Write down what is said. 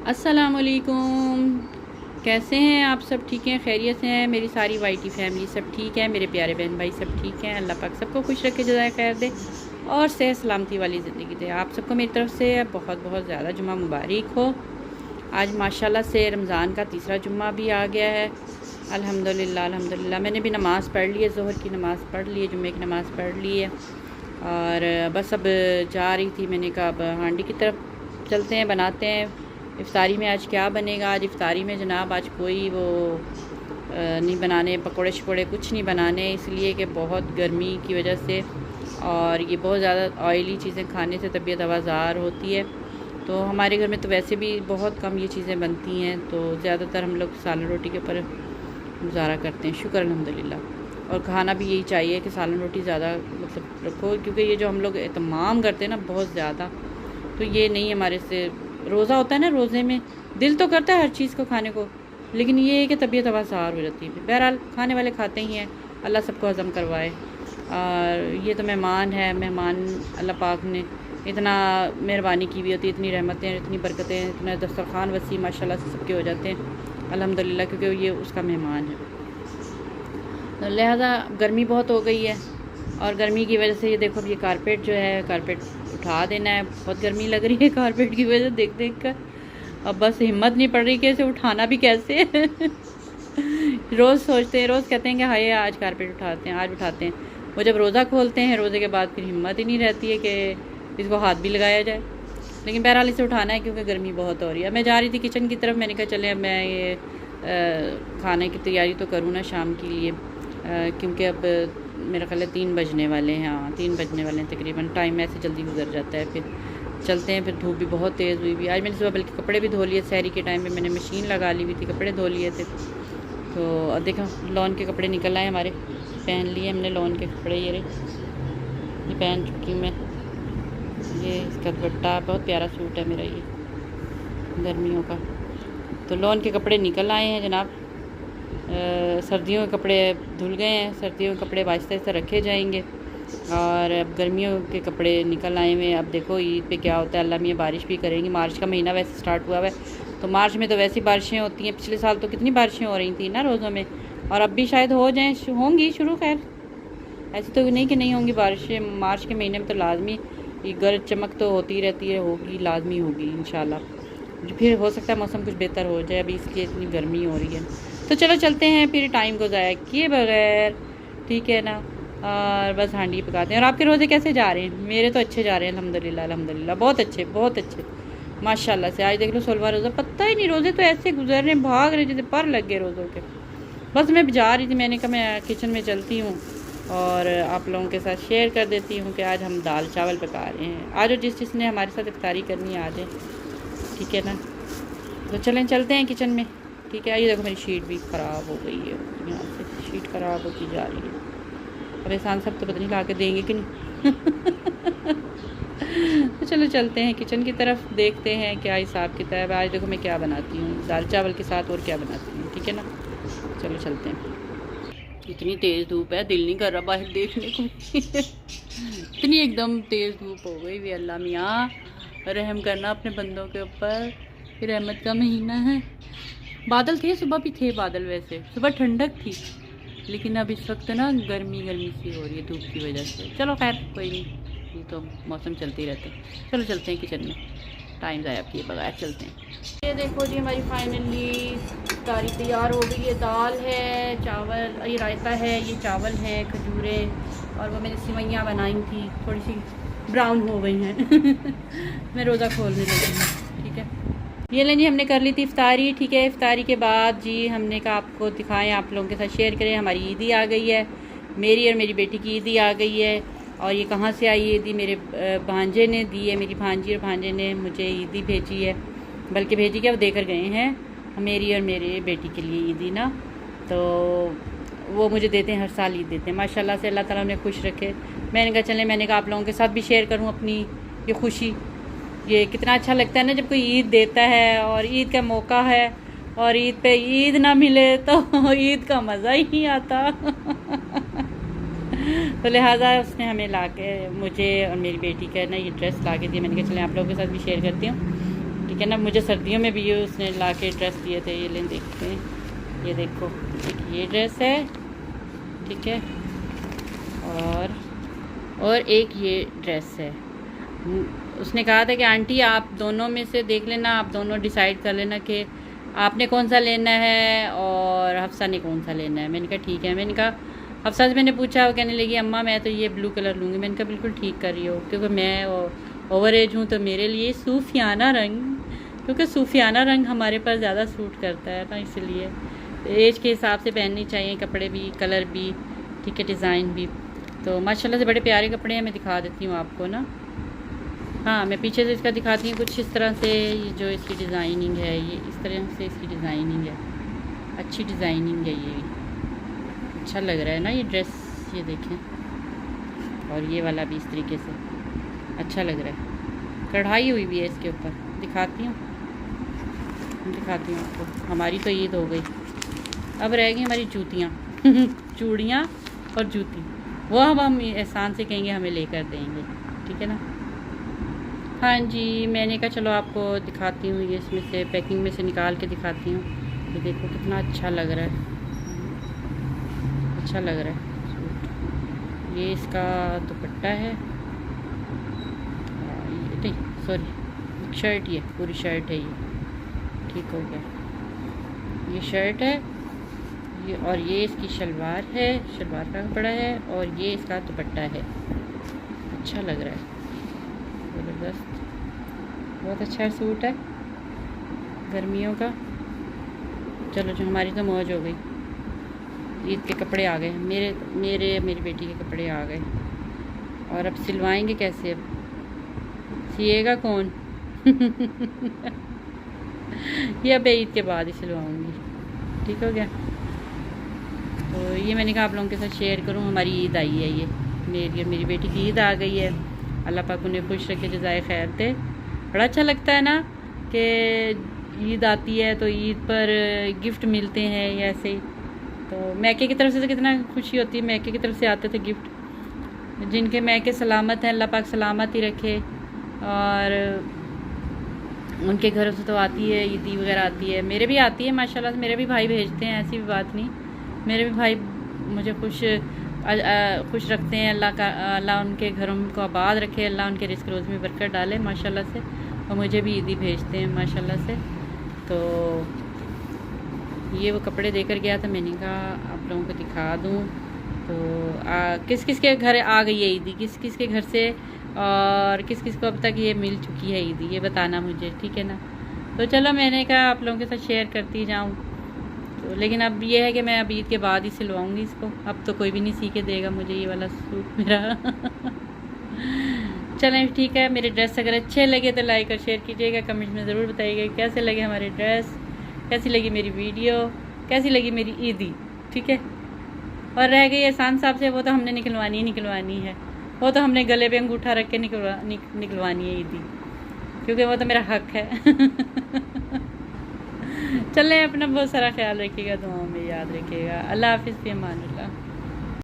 अस्सलामुअलैकुम। कैसे हैं आप? सब ठीक हैं, खैरियत से हैं? मेरी सारी वाईटी फैमिली सब ठीक है, मेरे प्यारे बहन भाई सब ठीक हैं। अल्लाह पाक सबको खुश रखे, जज़ाए खैर दे और सेहत सलामती वाली ज़िंदगी दे। आप सबको मेरी तरफ से बहुत बहुत ज़्यादा जुम्मा मुबारक हो। आज माशाल्लाह से रमज़ान का तीसरा जुम्मा भी आ गया है। अल्हम्दुलिल्लाह अल्हम्दुलिल्लाह। मैंने भी नमाज़ पढ़ ली है, ज़ोहर की नमाज़ पढ़ ली है, जुम्मे की नमाज़ पढ़ ली है और बस अब जा रही थी। मैंने कहा अब हांडी की तरफ चलते हैं, बनाते हैं इफ्तारी में। आज क्या बनेगा? आज इफ्तारी में जनाब आज कोई वो नहीं बनाने, पकोड़े शकोड़े कुछ नहीं बनाने, इसलिए कि बहुत गर्मी की वजह से और ये बहुत ज़्यादा ऑयली चीज़ें खाने से तबीयत आवाज़ार होती है। तो हमारे घर में तो वैसे भी बहुत कम ये चीज़ें बनती हैं, तो ज़्यादातर हम लोग सालन रोटी के ऊपर गुजारा करते हैं। शुक्र अल्हम्दुलिल्लाह। और खाना भी यही चाहिए कि सालन रोटी ज़्यादा मतलब रखो, क्योंकि ये जो हम लोग एहतमाम करते हैं ना बहुत ज़्यादा, तो ये नहीं हमारे से। रोज़ा होता है ना, रोज़े में दिल तो करता है हर चीज़ को खाने को, लेकिन ये है कि तबीयत आवाज़ार हो जाती है। बहरहाल खाने वाले खाते ही हैं, अल्लाह सबको हज़म करवाए। और ये तो मेहमान है, मेहमान अल्लाह पाक ने इतना मेहरबानी की हुई होती है, इतनी रहमतें, इतनी बरकतें, इतना दस्तरखान वसी माशाल्लाह से सबके हो जाते हैं अल्हम्दुलिल्लाह, क्योंकि ये उसका मेहमान है। तो लिहाजा गर्मी बहुत हो गई है और गर्मी की वजह से ये देखो ये कारपेट जो है, कारपेट उठा देना है। बहुत गर्मी लग रही है कारपेट की वजह से देख देख कर। अब बस हिम्मत नहीं पड़ रही कि इसे उठाना भी कैसे। रोज़ सोचते हैं, रोज़ कहते हैं कि हाय आज कारपेट उठाते हैं, आज उठाते हैं। वो जब रोज़ा खोलते हैं, रोज़े के बाद फिर हिम्मत ही नहीं रहती है कि इसको हाथ भी लगाया जाए। लेकिन बहरहाल इसे उठाना है क्योंकि गर्मी बहुत हो रही है। मैं जा रही थी किचन की तरफ, मैंने कहा चले अब मैं ये खाने की तैयारी तो करूँ ना शाम के लिए, क्योंकि अब मेरा ख्याल है 3 बजने वाले हैं। हाँ 3 बजने वाले हैं तकरीबन। टाइम ऐसे जल्दी गुजर जाता है। फिर चलते हैं। फिर धूप भी बहुत तेज़ हुई भी। आज मैंने सुबह बल्कि कपड़े भी धो लिए, सहरी के टाइम पे मैंने मशीन लगा ली हुई थी, कपड़े धो लिए थे। तो अब देखो लॉन के कपड़े निकल आए हमारे, पहन लिए हमने लॉन के कपड़े। ये पहन चुकी हूँ मैं। ये इसका दुपट्टा बहुत प्यारा सूट है मेरा ये गर्मियों का। तो लॉन के कपड़े निकल आए हैं जनाब। सर्दियों के कपड़े धुल गए हैं, सर्दियों के कपड़े आहिस्ता आहिस्ता रखे जाएंगे और अब गर्मियों के कपड़े निकल आए हुए हैं। अब देखो ईद पे क्या होता है, अल्लाह मियाँ बारिश भी करेंगी। मार्च का महीना वैसे स्टार्ट हुआ है, तो मार्च में तो वैसी बारिशें होती हैं। पिछले साल तो कितनी बारिशें हो रही थी ना रोज़ों में, और अब भी शायद हो जाएँ, होंगी शुरू। खैर ऐसे तो नहीं कि नहीं होंगी बारिशें। मार्च के महीने में तो लाजमी ये गरज चमक तो होती रहती है, होगी, लाजमी होगी इंशाल्लाह। फिर हो सकता है मौसम कुछ बेहतर हो जाए, अभी इसलिए इतनी गर्मी हो रही है। तो चलो चलते हैं फिर टाइम को ज़ाया किए बगैर, ठीक है ना। और बस हांडी पकाते हैं। और आपके रोज़े कैसे जा रहे हैं? मेरे तो अच्छे जा रहे हैं अल्हम्दुलिल्लाह अल्हम्दुलिल्लाह, बहुत अच्छे बहुत अच्छे माशाल्लाह से। आज देख लो 16वां रोज़ा, पता ही नहीं रोज़े तो ऐसे गुजर रहे हैं, भाग रहे जैसे पर लग गए रोज़ों के। बस मैं जा रही थी, मैंने कहा मैं किचन में चलती हूँ और आप लोगों के साथ शेयर कर देती हूँ कि आज हम दाल चावल पका रहे हैं। आज जिसने हमारे साथ इफ्तारी करनी है आ जाए, ठीक है ना। तो चलें चलते हैं किचन में, ठीक है। ये देखो मेरी शीट भी ख़राब हो गई है, यहाँ से शीट ख़राब होती जा रही है। अब एहसान सब तो पता नहीं ला के देंगे कि नहीं। तो चलो चलते हैं किचन की तरफ, देखते हैं क्या हिसाब किताब। आज देखो मैं क्या बनाती हूँ दाल चावल के साथ, और क्या बनाती हूँ, ठीक है ना। चलो चलते हैं। इतनी तेज़ धूप है, दिल नहीं कर रहा बाहर देखने को। इतनी एकदम तेज़ धूप हो गई भी। अल्लाह मियाँ रहम करना अपने बंदों के ऊपर, रहमत का महीना है। बादल थे, सुबह भी थे बादल, वैसे सुबह ठंडक थी, लेकिन अब इस वक्त ना गर्मी गर्मी सी हो रही है धूप की वजह से। चलो खैर कोई नहीं, ये तो मौसम चलते ही रहते हैं। चलो चलते हैं किचन में, टाइम ज़ाया किए बगैर चलते हैं। ये देखो जी हमारी फाइनली तारी तैयार हो गई है। दाल है, चावल, ये रायता है, ये चावल है, खजूरें, और वो मैंने सिवैयाँ बनाई थी, थोड़ी सी ब्राउन हो गई हैं। मैं रोज़ा खोलने लगी हूँ, ठीक है। ये लें जी, हमने कर ली थी इफ्तारी, ठीक है। इफ्तारी के बाद जी हमने कहा आपको दिखाएं, आप लोगों के साथ शेयर करें। हमारी ईदी आ गई है, मेरी और मेरी बेटी की ईदी आ गई है। और ये कहाँ से आई ईदी? मेरे भांजे ने दी है, मेरी भांजी और भांजे ने मुझे ईदी भेजी है, बल्कि भेजी क्या वो देकर गए हैं मेरी और मेरे बेटी के लिए ईदी ना। तो वो मुझे देते हैं, हर साल ईद देते हैं माशाल्लाह से। अल्लाह ताला उन्हें खुश रखे। मैंने कहा चलें, मैंने कहा आप लोगों के साथ भी शेयर करूँ अपनी ये खुशी। ये कितना अच्छा लगता है ना जब कोई ईद देता है, और ईद का मौका है, और ईद पे ईद ना मिले तो ईद का मज़ा ही नहीं आता। तो लिहाजा उसने हमें ला के, मुझे और मेरी बेटी का ना ये ड्रेस ला के दी। मैंने कहा चलें आप लोगों के साथ भी शेयर करती हूँ। ठीक है ना। मुझे सर्दियों में भी ये उसने ला के ड्रेस दिए थे, ये लें देखते हैं, ये देखो एक ये ड्रेस है, ठीक है, और एक ये ड्रेस है। उसने कहा था कि आंटी आप दोनों में से देख लेना, आप दोनों डिसाइड कर लेना कि आपने कौन सा लेना है और हफ्सा ने कौन सा लेना है। मैंने कहा ठीक है। मैंने कहा हफ्सा से मैंने पूछा, वो कहने लगी अम्मा मैं तो ये ब्लू कलर लूँगी। मैंने कहा बिल्कुल ठीक कर रही हो, क्योंकि मैं ओवर एज हूँ तो मेरे लिए सूफियाना रंग, क्योंकि सूफियाना रंग हमारे पर ज़्यादा सूट करता है ना, इसलिए एज के हिसाब से पहननी चाहिए कपड़े भी, कलर भी, ठीक है, डिज़ाइन भी। तो माशाल्लाह से बड़े प्यारे कपड़े हैं, मैं दिखा देती हूँ आपको ना। हाँ, मैं पीछे से इसका दिखाती हूँ कुछ इस तरह से। ये जो इसकी डिज़ाइनिंग है, ये इस तरह से इसकी डिज़ाइनिंग है, अच्छी डिज़ाइनिंग है, ये अच्छा लग रहा है ना ये ड्रेस, ये देखें। और ये वाला भी इस तरीके से अच्छा लग रहा है, कढ़ाई हुई भी है इसके ऊपर। दिखाती हूँ आपको। हमारी तो ईद हो गई, अब रह गई हमारी जूतियाँ चूड़ियाँ और जूती, वो अब हम एहसान से कहेंगे हमें लेकर देंगे, ठीक है ना। हाँ जी, मैंने कहा चलो आपको दिखाती हूँ, ये इसमें से पैकिंग में से निकाल के दिखाती हूँ। ये देखो कितना अच्छा लग रहा है, अच्छा लग रहा है सूट। ये इसका दुपट्टा है, नहीं सॉरी शर्ट, ये पूरी शर्ट है, ये ठीक हो गया। ये शर्ट है ये, और ये इसकी शलवार है, शलवार का कपड़ा है, और ये इसका दुपट्टा है। अच्छा लग रहा है, ज़बरदस्त, बहुत अच्छा सूट है गर्मियों का। चलो जो हमारी तो मौज हो गई, ईद के कपड़े आ गए, मेरी बेटी के कपड़े आ गए। और अब सिलवाएंगे कैसे, अब सिएगा कौन ये अब ईद के बाद ही सिलवाऊंगी, ठीक हो गया। तो ये मैंने कहा आप लोगों के साथ शेयर करूं, हमारी ईद आई है, ये मेरी बेटी की ईद आ गई है। अल्लाह पाक उन्हें खुश रखे, जज़ाए खैर दे। बड़ा अच्छा लगता है ना कि ईद आती है तो ईद पर गिफ्ट मिलते हैं ऐसे ही। तो मैके की तरफ से तो कितना खुशी होती है, मैके की तरफ से आते थे गिफ्ट। जिनके मैके सलामत हैं, अल्लाह पाक सलामत ही रखे। और उनके घरों से तो आती है, ईदी वगैरह आती है, मेरे भी आती है माशाल्लाह से, मेरे भी भाई भेजते हैं, ऐसी भी बात नहीं। मेरे भी भाई मुझे खुश रखते हैं। अल्लाह उनके घरों को आबाद रखे, अल्लाह उनके रिस्क रोज़ में बरकत डाले माशाल्लाह से। और मुझे भी ईदी भेजते हैं माशाल्लाह से। तो ये वो कपड़े देकर गया था, मैंने कहा आप लोगों को दिखा दूँ। तो किस किस के घर आ गई है ईदी, किस किस के घर से, और किस किस को अब तक ये मिल चुकी है ईदी, ये बताना मुझे, ठीक है ना। तो चलो मैंने कहा आप लोगों के साथ शेयर करती जाऊँ। तो लेकिन अब ये है कि मैं अब ईद के बाद ही सिलवाऊंगी इसको, अब तो कोई भी नहीं सी के देगा मुझे ये वाला सूट मेरा चलें ठीक है। मेरे ड्रेस अगर अच्छे लगे तो लाइक और शेयर कीजिएगा, कमेंट में ज़रूर बताइएगा कैसे लगे हमारे ड्रेस, कैसी लगी मेरी वीडियो, कैसी लगी मेरी ईदी, ठीक है। और रह गई एहसान साहब से, वो तो हमने निकलवानी है, वो तो हमने गले पे अंगूठा रख के निकलवानी है ईदी, क्योंकि वो तो मेरा हक है चलें, अपना बहुत सारा ख्याल रखिएगा, दुआओं में याद रखिएगा। अल्लाह हाफिज़, फ़ी अमान अल्लाह।